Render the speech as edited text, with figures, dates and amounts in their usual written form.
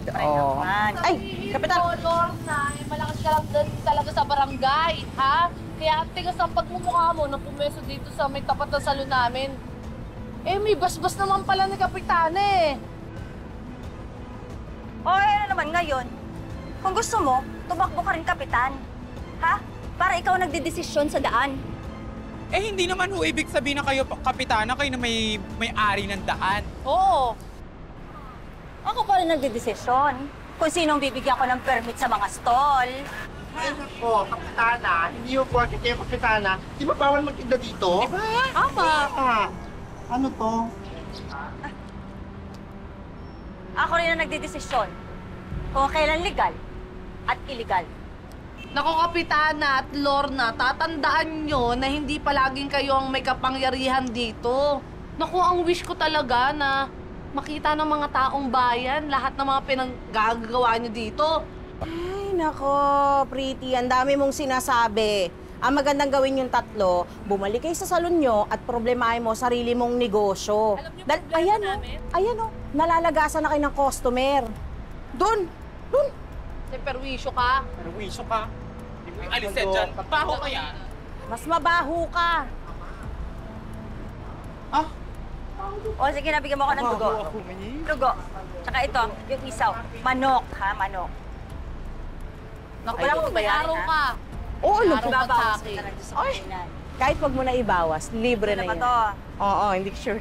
Oo. Ay, Kapitan! Na, malakas ka lang din talaga sa barangay, ha? Kaya ang tigas ang pagmumukha mo nung pumeso dito sa may tapat na salon namin. Eh, may basbas naman pala ni Kapitana eh. O, ano naman ngayon? Kung gusto mo, tumakbo ka rin, Kapitan. Ha? Para ikaw nagdedesisyon sa daan. Eh, hindi naman ho ibig sabihin na kayo, kapitana, kayo na may-ari ng daan. Oo. Ako pa rin nagdedesisyon kung sinong bibigyan ko ng permit sa mga stall. Ay, nako, kapitana, hindi yung porket kayo kapitana. Di ba bawal magtinda dito? Diba? Tama. Ah, ano to? Ako rin ang nagdedesisyon kung kailan legal at illegal. Nako, Kapitana at Lorna, tatandaan nyo na hindi palaging kayo ang may kapangyarihan dito. Naku, ang wish ko talaga na makita ng mga taong bayan lahat ng mga pinaggagawa nyo dito. Ay, nako, Pretty. Ang dami mong sinasabi. Ang magandang gawin yung tatlo, bumalik kayo sa salon nyo at problemahin mo sarili mong negosyo. Alam niyo problema Ayan, namin? Ayan, nalalagasan na kayo ng customer. Doon! May perwisyo ka. Pero wiso ka. Hindi mo yung alisin dyan. Baho ka yan. Mas mabaho ka. Ah? O, sige, nabigyan mo ako ng dugo. Dugo. Tsaka ito, yung isaw. Manok, ha? Manok. Naku, Wala akong may bayaran, araw ha? ka. Oo, Araw naku. ka sa Babawas akin. ka talaga sa Ay! kulinan. Kahit wag mo na ibawas, libre Ano na ba yan. to? Oo, hindi sure.